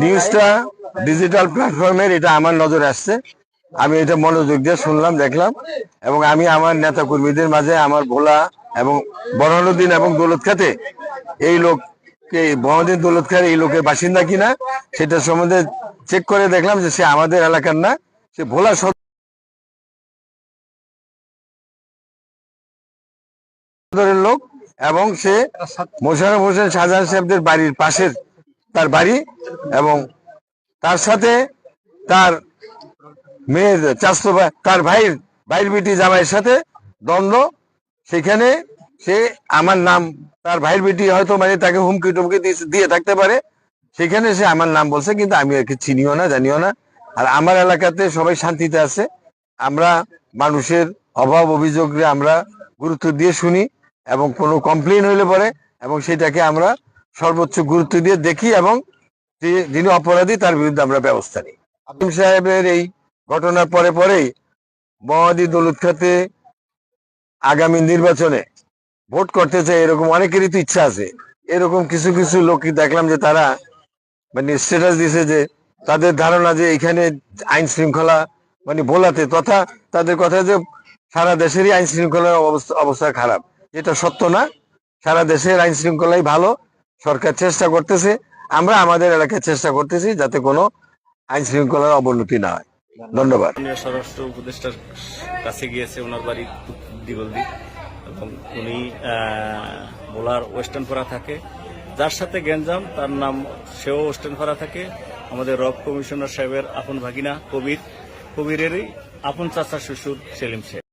নিউজটা ডিজিটাল প্ল্যাটফর্মের এটা আমার নজরে আসছে। আমি এটা মনোযোগ দিয়ে শুনলাম, দেখলাম, এবং আমি আমার নেতা কর্মীদের মাঝে আমার ভোলা এবং বরহানুদ্দিন এবং দৌলতখাতে এই লোককে বহানুদ্দিন দৌলতখার এই লোকের বাসিন্দা কিনা সেটা সম্বন্ধে চেক করে দেখলাম যে সে আমাদের এলাকার না, সে ভোলা সদরের লোক, এবং সে মোশাররফ হোসেন শাহজাহান সাহেবদের বাড়ির পাশের তার বাড়ি, এবং তার সাথে তার মেয়ের চাচতো তার ভাইয়ের বিটি জামাইয়ের সাথে দ্বন্দ্ব। সেখানে সে আমার নাম, তার ভাইয়ের বিটি হয়তো মানে তাকে হুমকি টুমকি দিয়ে থাকতে পারে, সেখানে সে আমার নাম বলছে, কিন্তু আমি আর কি চিনিও না, জানিও না। আর আমার এলাকাতে সবাই শান্তিতে আছে। আমরা মানুষের অভাব অভিযোগে আমরা গুরুত্ব দিয়ে শুনি, এবং কোনো কমপ্লেন হইলে পরে এবং সেটাকে আমরা সর্বোচ্চ গুরুত্ব দিয়ে দেখি, এবং যিনি অপরাধী তার বিরুদ্ধে আমরা ব্যবস্থা নিই। হাকিম সাহেবের এই ঘটনার পরেই বহাদি দৌলতখাতে আগামী নির্বাচনে ভোট করতে চায় এরকম অনেকেরই তো ইচ্ছা আছে। এরকম কিছু কিছু লোক দেখলাম যে তারা মানে স্ট্যাটাস দিছে যে তাদের ধারণা যে এখানে আইন শৃঙ্খলা মানে ভোলাতে তথা তাদের কথা যে সারা দেশেরই আইন শৃঙ্খলার অবস্থা খারাপ। এটা সত্য না। সারা দেশের আইন শৃঙ্খলাই ভালো। সরকার চেষ্টা করতেছে, আমরা আমাদের এলাকায় চেষ্টা করতেছি যাতে কোনো আইন শৃঙ্খলার অবনতি না হয়। ধন্যবাদ। স্বরাষ্ট্র উপদেষ্টার কাছে গিয়েছে, ওনার বাড়ি দিগলদি, এবং উনি ভোলার ওয়েস্টার্নপাড়া থাকে। যার সাথে গ্যাঞ্জাম তার নাম, সেও ওয়েস্টার্নপাড়া থাকে। আমাদের রব কমিশনার সাহেবের আপন ভাগিনা কবিরেরই আপন চাচা শ্বশুর সেলিম সাহেব।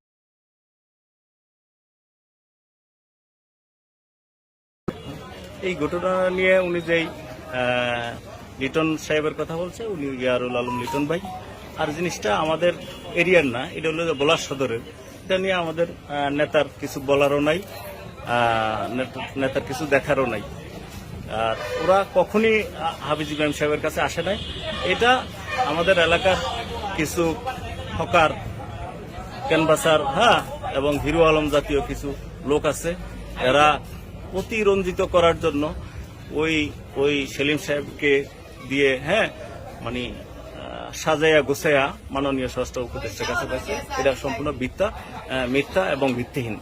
এই ঘটনা নিয়ে উনি যেই লিটন সাহেবের কথা বলছে, উনি ইয়ারুল আলম লিটন ভাই। আর জিনিসটা আমাদের এরিয়ার না, এটা হলো ভোলা সদরের। এটা নিয়ে আমাদের নেতার কিছু বলারও নাই, নেতার কিছু দেখারও নাই। আর ওরা কখনই হাফিজ ইমাম সাহেবের কাছে আসে নাই। এটা আমাদের এলাকার কিছু হকার, ক্যানভাসার, এবং হিরো আলম জাতীয় কিছু লোক আছে। এরা অতিরঞ্জিত করার জন্য ওই সেলিম সাহেবকে দিয়ে মানে সাজাইয়া গোছাইয়া মাননীয় স্বরাষ্ট্র উপদেষ্টার কাছে পাইছে। এটা সম্পূর্ণ মিথ্যা এবং ভিত্তিহীন।